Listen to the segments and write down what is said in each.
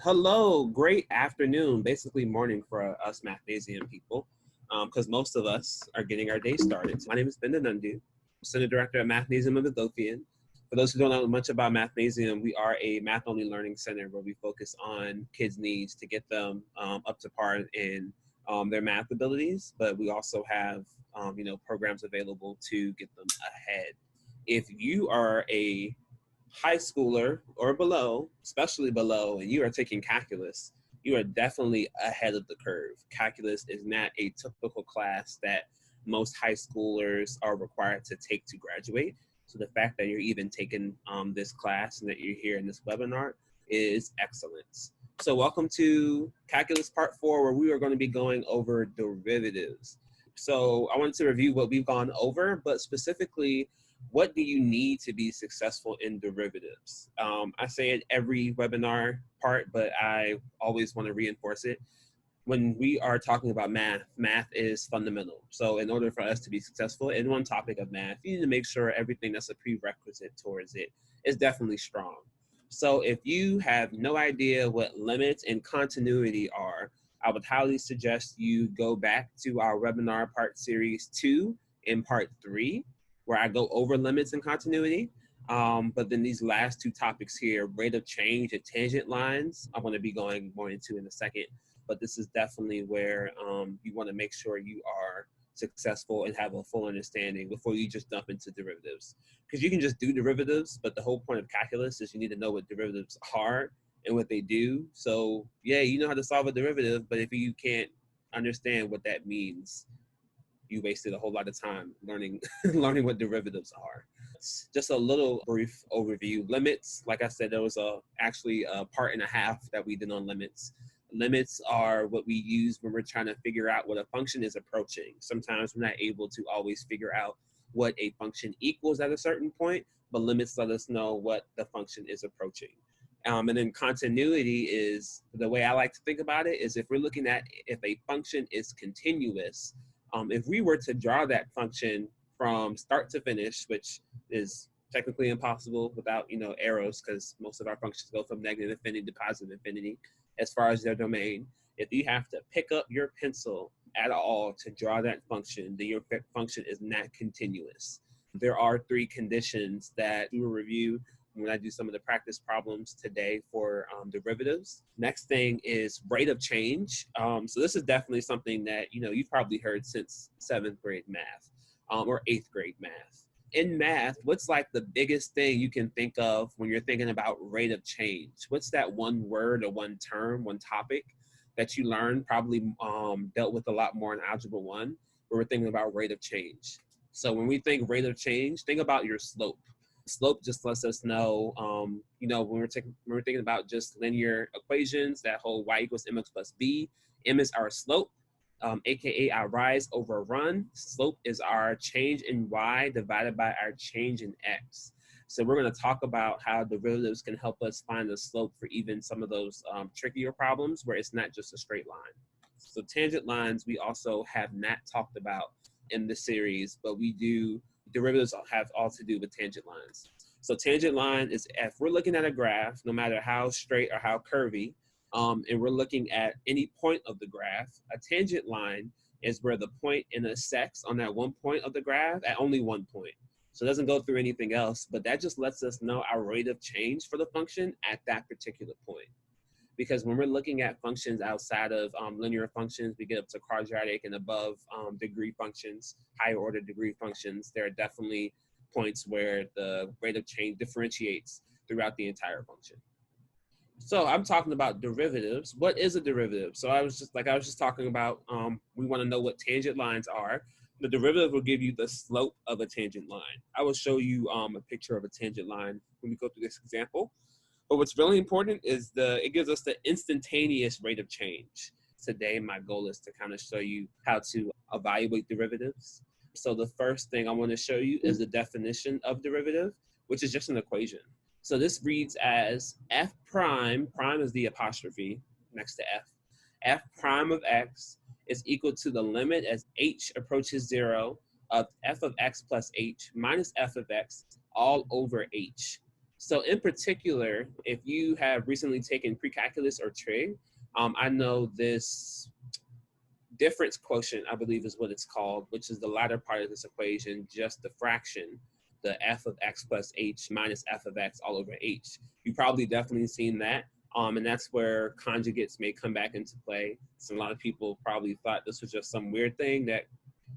Hello, great afternoon, basically morning for us Mathnasium people, because most of us are getting our day started. My name is Ben Nandu, Center Director at Mathnasium of Midlothian. For those who don't know much about Mathnasium, we are a math-only learning center where we focus on kids' needs to get them up to par in their math abilities, but we also have programs available to get them ahead. If you are a high schooler or below, especially below, and you are taking calculus, you are definitely ahead of the curve. Calculus is not a typical class that most high schoolers are required to take to graduate. So the fact that you're even taking this class and that you're here in this webinar is excellent. So welcome to Calculus Part 4, where we are going to be going over derivatives. So I wanted to review what we've gone over, but specifically, what do you need to be successful in derivatives? I say it every webinar part, but I always want to reinforce it. When we are talking about math, math is fundamental. So in order for us to be successful in one topic of math, you need to make sure everything that's a prerequisite towards it is definitely strong. So if you have no idea what limits and continuity are, I would highly suggest you go back to our webinar part series 2 and part 3, where I go over limits and continuity. But then these last two topics here, rate of change and tangent lines, I'm going to be going more into in a second. But this is definitely where you want to make sure you are successful and have a full understanding before you just dump into derivatives. Because you can just do derivatives, but the whole point of calculus is you need to know what derivatives are and what they do. So yeah, you know how to solve a derivative, but if you can't understand what that means, you wasted a whole lot of time learning learning what derivatives are. Just a little brief overview. Limits, like I said, there was actually a part and a half that we did on limits. Limits are what we use when we're trying to figure out what a function is approaching. Sometimes we're not able to always figure out what a function equals at a certain point, but limits let us know what the function is approaching. And then continuity is, the way I like to think about it is, if we're looking at if a function is continuous, if we were to draw that function from start to finish, which is technically impossible without arrows, because most of our functions go from negative infinity to positive infinity as far as their domain. If you have to pick up your pencil at all to draw that function, then your function is not continuous. There are 3 conditions that we will review when I do some of the practice problems today for derivatives. Next thing is rate of change. So this is definitely something that you've probably heard since 7th grade math or 8th grade math. In math, what's like the biggest thing you can think of when you're thinking about rate of change? What's that one word or one term, one topic that you learned, probably dealt with a lot more in Algebra 1, where we're thinking about rate of change? So when we think rate of change, think about your slope. Slope just lets us know, when we're thinking about just linear equations, that whole y equals mx plus b. M is our slope, aka our rise over run. Slope is our change in y divided by our change in x. So we're going to talk about how derivatives can help us find the slope for even some of those trickier problems where it's not just a straight line. So tangent lines we also have not talked about in this series, but we do. Derivatives have all to do with tangent lines. So tangent line is if we're looking at a graph, no matter how straight or how curvy, and we're looking at any point of the graph, a tangent line is where the point intersects on that one point of the graph at only one point. So it doesn't go through anything else, but that just lets us know our rate of change for the function at that particular point. Because when we're looking at functions outside of linear functions, we get up to quadratic and above degree functions, higher order degree functions. There are definitely points where the rate of change differentiates throughout the entire function. So I'm talking about derivatives. What is a derivative? So I was just talking about, we want to know what tangent lines are. The derivative will give you the slope of a tangent line. I will show you a picture of a tangent line when we go through this example. But what's really important is it gives us the instantaneous rate of change. Today, my goal is to kind of show you how to evaluate derivatives. So the first thing I want to show you is the definition of derivative, which is just an equation. So this reads as f prime is the apostrophe next to f prime of x is equal to the limit as h approaches 0 of f of x plus h minus f of x all over h. So in particular, if you have recently taken pre-calculus or trig, I know this difference quotient, I believe is what it's called, which is the latter part of this equation, just the fraction, the f of x plus h minus f of x all over h. You probably definitely seen that. And that's where conjugates may come back into play. So a lot of people probably thought this was just some weird thing that,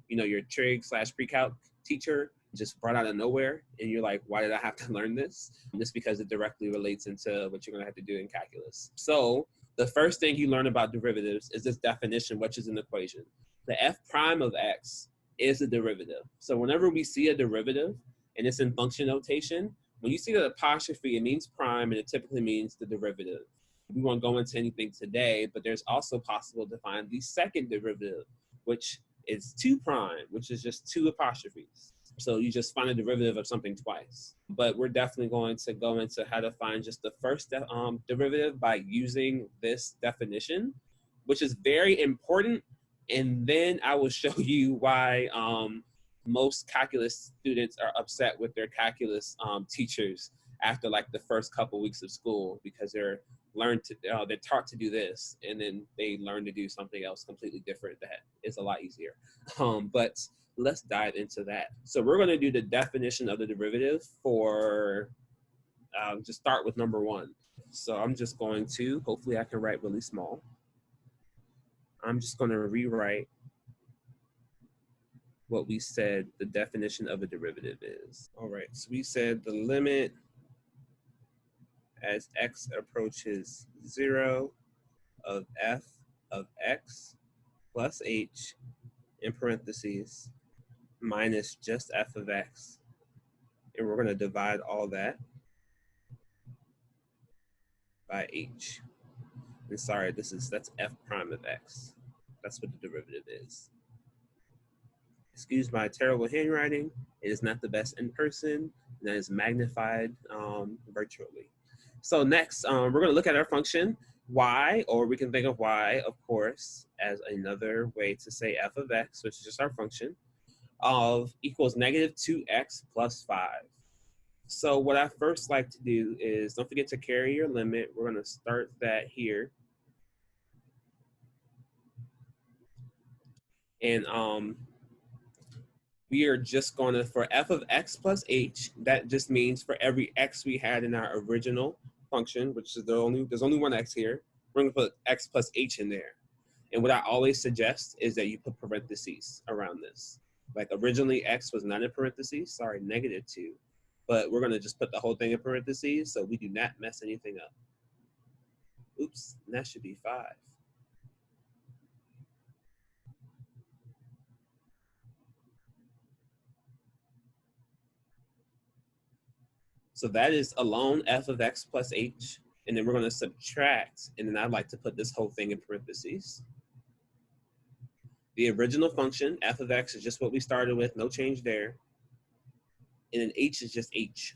you know, your trig / pre-calc teacher just brought out of nowhere. And you're like, why did I have to learn this? Just because it directly relates into what you're gonna have to do in calculus. So the first thing you learn about derivatives is this definition, which is an equation. The f prime of x is a derivative. So whenever we see a derivative and it's in function notation, when you see the apostrophe, it means prime and it typically means the derivative. We won't go into anything today, but there's also possible to find the second derivative, which is 2 prime, which is just 2 apostrophes. So you just find a derivative of something twice. But we're definitely going to go into how to find just the first derivative by using this definition, which is very important. And then I will show you why most calculus students are upset with their calculus teachers after like the first couple weeks of school, because they're taught to do this and then they learn to do something else completely different that is a lot easier. But let's dive into that. So we're going to do the definition of the derivative for just start with number 1. So I'm just going to, hopefully I can write really small. I'm just going to rewrite what we said the definition of a derivative is. All right, so we said the limit as x approaches 0 of f of x plus h in parentheses minus just f of x. And we're going to divide all that by h. And sorry, that's f prime of x. That's what the derivative is. Excuse my terrible handwriting. It is not the best in person, and that is magnified virtually. So next, we're going to look at our function y, or we can think of y, of course, as another way to say f of x, which is just our function, of equals negative 2x plus 5. So what I first like to do is, don't forget to carry your limit. We're going to start that here. And we are just going to, for f of x plus h, that just means for every x we had in our original function, which is there's only one x here, we're going to put x plus h in there. And what I always suggest is that you put parentheses around this. Like originally x was not in parentheses, sorry, negative 2. But we're going to just put the whole thing in parentheses so we do not mess anything up. Oops, and that should be 5. So that is alone f of x plus h. And then we're going to subtract, and then I'd like to put this whole thing in parentheses. The original function, f of x, is just what we started with, no change there. And then h is just h.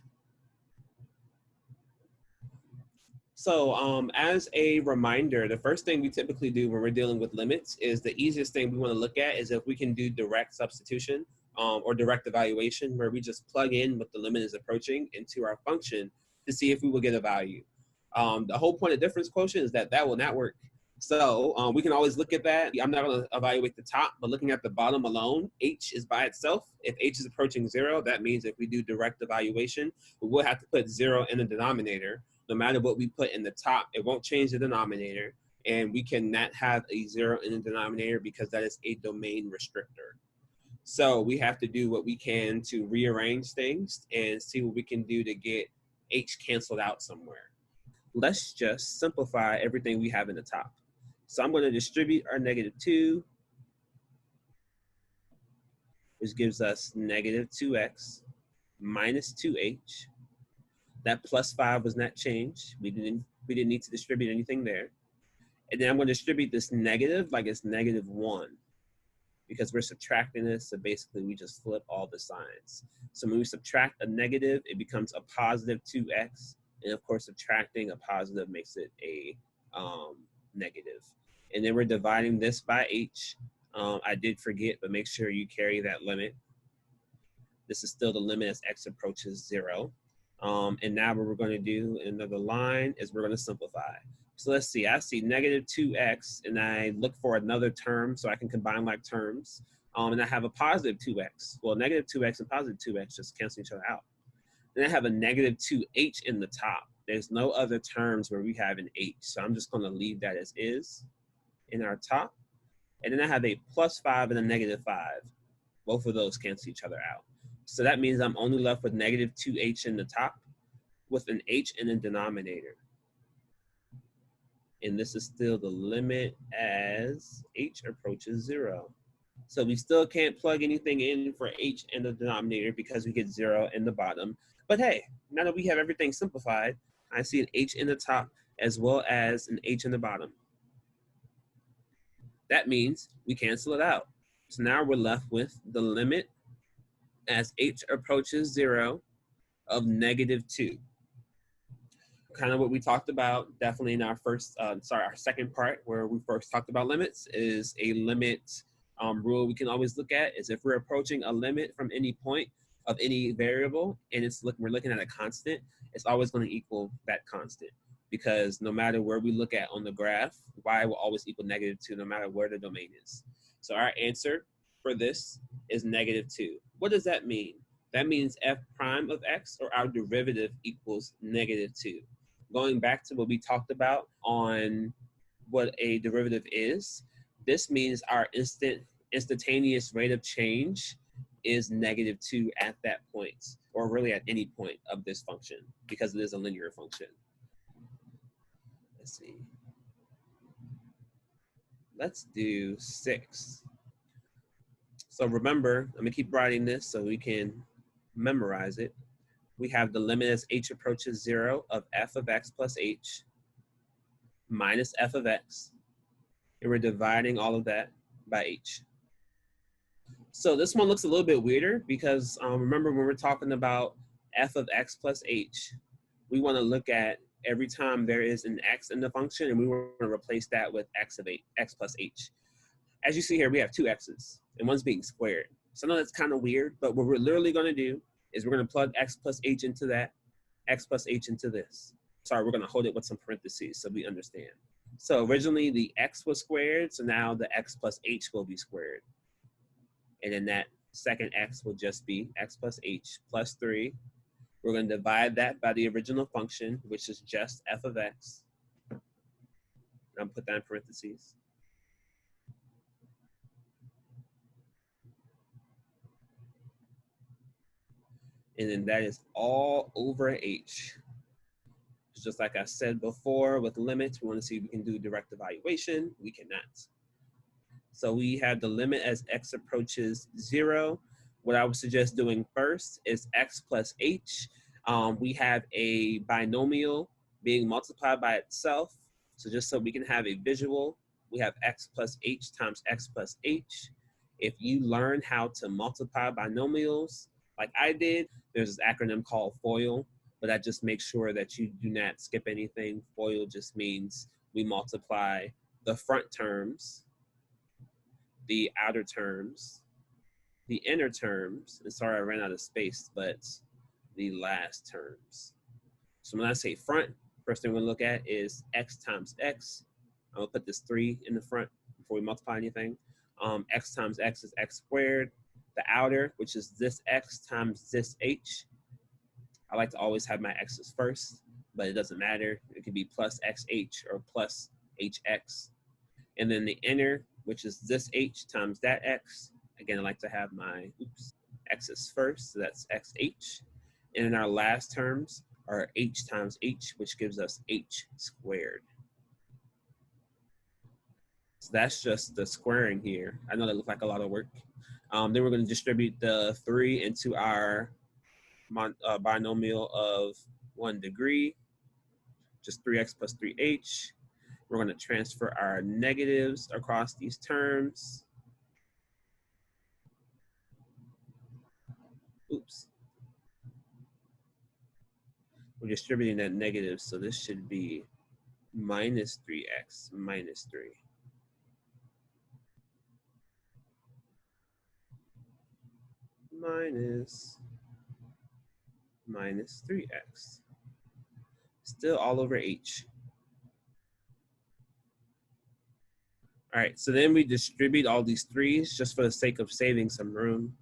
So as a reminder, the first thing we typically do when we're dealing with limits is the easiest thing we want to look at is if we can do direct substitution or direct evaluation, where we just plug in what the limit is approaching into our function to see if we will get a value. The whole point of difference quotient is that will not work. So we can always look at that. I'm not going to evaluate the top, but looking at the bottom alone, h is by itself. If h is approaching 0, that means if we do direct evaluation, we will have to put 0 in the denominator. No matter what we put in the top, it won't change the denominator. And we cannot have a 0 in the denominator because that is a domain restrictor. So we have to do what we can to rearrange things and see what we can do to get h canceled out somewhere. Let's just simplify everything we have in the top. So I'm going to distribute our negative 2, which gives us negative 2x minus 2h. That plus 5 was not changed. We didn't need to distribute anything there. And then I'm going to distribute this negative like it's negative 1, because we're subtracting this. So basically we just flip all the signs. So when we subtract a negative, it becomes a positive 2x. And of course, subtracting a positive makes it a negative. And then we're dividing this by h. I did forget, but make sure you carry that limit. This is still the limit as x approaches 0. And now what we're going to do in another line is we're going to simplify. So let's see, I see negative 2x, and I look for another term so I can combine like terms. And I have a positive 2x. Well, negative 2x and positive 2x just cancel each other out. Then I have a negative 2h in the top. There's no other terms where we have an h. So I'm just going to leave that as is in our top. And then I have a plus 5 and a negative 5. Both of those cancel each other out. So that means I'm only left with negative 2h in the top with an h in the denominator. And this is still the limit as h approaches 0. So we still can't plug anything in for h in the denominator because we get 0 in the bottom. But hey, now that we have everything simplified, I see an h in the top as well as an h in the bottom. That means we cancel it out. So now we're left with the limit as h approaches 0 of negative 2. Kind of what we talked about definitely in our our second part where we first talked about limits is a limit rule we can always look at is if we're approaching a limit from any point of any variable and we're looking at a constant, it's always going to equal that constant because no matter where we look at on the graph, y will always equal negative 2 no matter where the domain is. So our answer for this is negative 2. What does that mean? That means f prime of x, or our derivative, equals negative 2. Going back to what we talked about on what a derivative is, this means our instantaneous rate of change is negative 2 at that point, or really at any point of this function, because it is a linear function. Let's see. Let's do 6. So remember, I'm gonna keep writing this so we can memorize it. We have the limit as h approaches 0 of f of x plus h minus f of x, and we're dividing all of that by h. So this one looks a little bit weirder because remember when we're talking about f of x plus h, we want to look at every time there is an x in the function and we want to replace that with x plus h. As you see here, we have 2 x's and one's being squared. So I know that's kind of weird, but what we're literally going to do is we're going to plug x plus h into that, x plus h into this. Sorry, we're going to hold it with some parentheses so we understand. So originally the x was squared, so now the x plus h will be squared. And then that second x will just be x plus h plus 3. We're going to divide that by the original function, which is just f of x. I'm put that in parentheses. And then that is all over h. Just like I said before, with limits, we want to see if we can do direct evaluation. We cannot. So we have the limit as x approaches 0. What I would suggest doing first is x plus h. We have a binomial being multiplied by itself. So just so we can have a visual, we have x plus h times x plus h. If you learn how to multiply binomials like I did, there's this acronym called FOIL, but that just makes sure that you do not skip anything. FOIL just means we multiply the front terms, the outer terms, the inner terms, and sorry I ran out of space, but the last terms. So when I say front, first thing we're gonna look at is x times x. I'm gonna put this 3 in the front before we multiply anything. X times x is x squared. The outer, which is this x times this h. I like to always have my x's first, but it doesn't matter. It can be plus xh or plus hx. And then the inner, which is this h times that x. Again, I like to have my x's first, so that's xh. And then our last terms are h times h, which gives us h squared. So that's just the squaring here. I know that looks like a lot of work. Then we're going to distribute the 3 into our binomial of 1 degree, just 3x plus 3h. We're going to transfer our negatives across these terms. Oops. We're distributing that negative, so this should be minus 3x minus 3. Minus minus 3x. Still all over h. All right, so then we distribute all these 3's just for the sake of saving some room.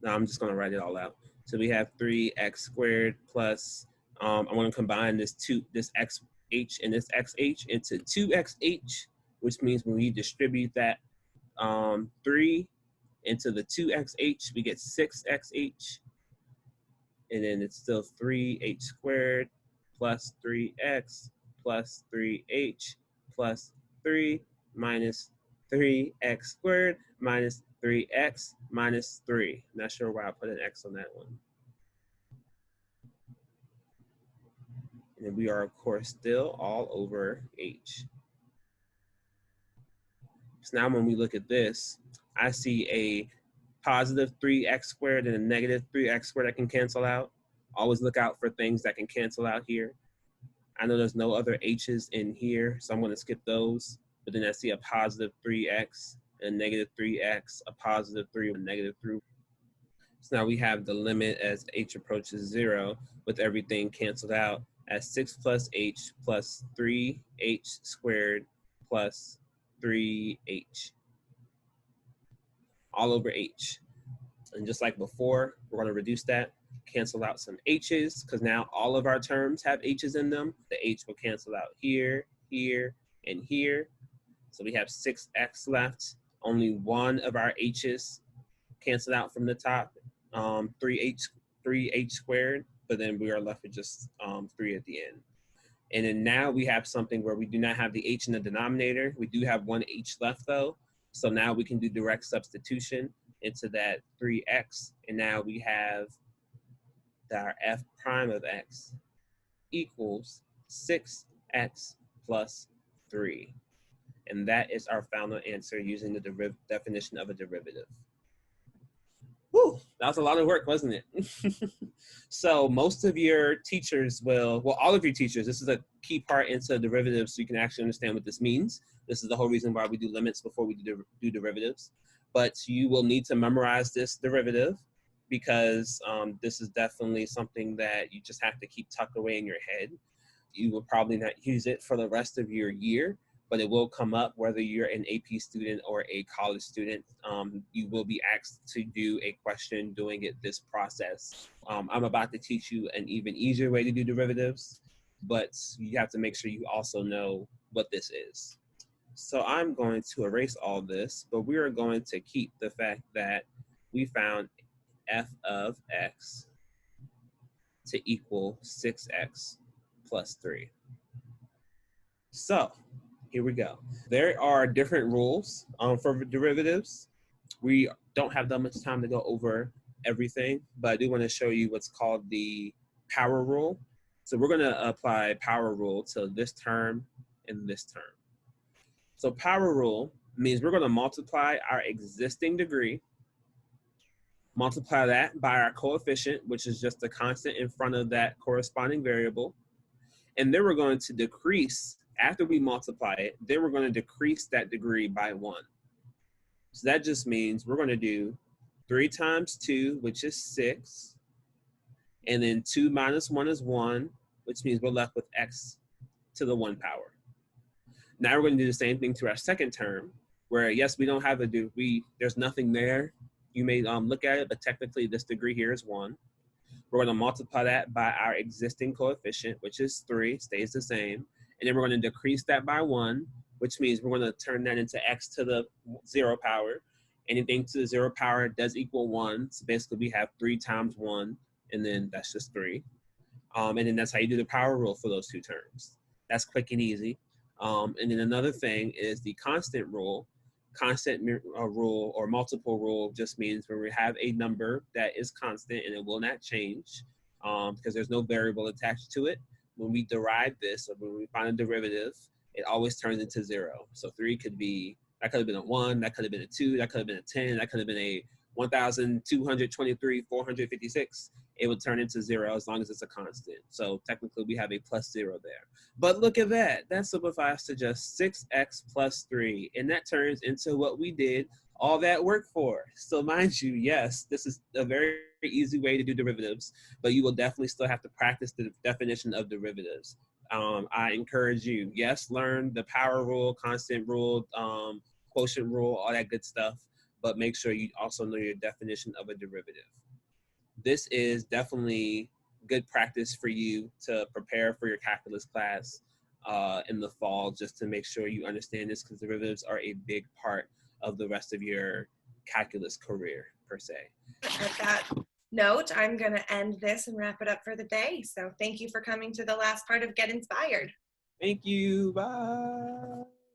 Now I'm just gonna write it all out. So we have 3x squared plus, I'm gonna combine this xh and this xh into 2xh, which means when we distribute that 3 into the 2xh, we get 6xh, and then it's still 3h squared plus 3x plus 3h plus 3 minus 3x squared minus 3x minus 3. Not sure why I put an x on that one. And we are, of course, still all over h. So now when we look at this, I see a positive 3x squared and a negative 3x squared that can cancel out. Always look out for things that can cancel out here. I know there's no other h's in here, so I'm going to skip those. But then I see a positive 3x and a negative 3x, a positive 3 and a negative 3. So now we have the limit as h approaches 0 with everything canceled out as 6 plus h plus 3h squared plus 3h all over h. And just like before, we're going to reduce that, cancel out some h's, because now all of our terms have h's in them. The h will cancel out here, here, and here. So we have 6x left. Only one of our h's canceled out from the top, 3h squared, but then we are left with just 3 at the end. And then now we have something where we do not have the h in the denominator. We do have one h left though. So now we can do direct substitution into that 3x. And now we have that our f prime of x equals 6x plus 3. And that is our final answer using the definition of a derivative. Whew, that was a lot of work, wasn't it? So most of your teachers will, well, all of your teachers, this is a key part into derivatives so you can actually understand what this means. This is the whole reason why we do limits before we do derivatives. But you will need to memorize this derivative because this is definitely something that you just have to keep tucked away in your head. You will probably not use it for the rest of your year, but it will come up whether you're an AP student or a college student. You will be asked to do a question doing it this process. I'm about to teach you an even easier way to do derivatives, but you have to make sure you also know what this is. So I'm going to erase all this, but we are going to keep the fact that we found f of x to equal 6x plus 3. So here we go. There are different rules for derivatives. We don't have that much time to go over everything, but I do want to show you what's called the power rule. So we're going to apply power rule to this term and this term. So power rule means we're going to multiply our existing degree, multiply that by our coefficient, which is just the constant in front of that corresponding variable. And then we're going to decrease, after we multiply it, then we're going to decrease that degree by 1. So that just means we're going to do 3 times 2, which is 6. And then 2 minus 1 is 1, which means we're left with x to the 1 power. Now we're going to do the same thing to our second term, where yes, we don't have a degree, there's nothing there. You may look at it, but technically this degree here is 1. We're going to multiply that by our existing coefficient, which is 3, stays the same. And then we're going to decrease that by 1, which means we're going to turn that into x to the 0 power. Anything to the 0 power does equal 1. So basically we have 3 times 1, and then that's just 3. And then that's how you do the power rule for those two terms. That's quick and easy. And then another thing is the constant rule. Constant rule or multiple rule just means when we have a number that is constant and it will not change because there's no variable attached to it. When we derive this, or when we find a derivative, it always turns into 0. So 3 could be, that could have been a 1, that could have been a 2, that could have been a 10, that could have been a 1,223, 456. It would turn into 0 as long as it's a constant. So technically we have a plus 0 there. But look at that. That simplifies to just 6x plus 3. And that turns into what we did all that work for. So mind you, yes, this is a very easy way to do derivatives, but you will definitely still have to practice the definition of derivatives. I encourage you, yes, learn the power rule, constant rule, quotient rule, all that good stuff, but make sure you also know your definition of a derivative. This is definitely good practice for you to prepare for your calculus class in the fall, just to make sure you understand this, because derivatives are a big part of the rest of your calculus career, per se. At that note, I'm going to end this and wrap it up for the day. So thank you for coming to the last part of Get Inspired. Thank you. Bye.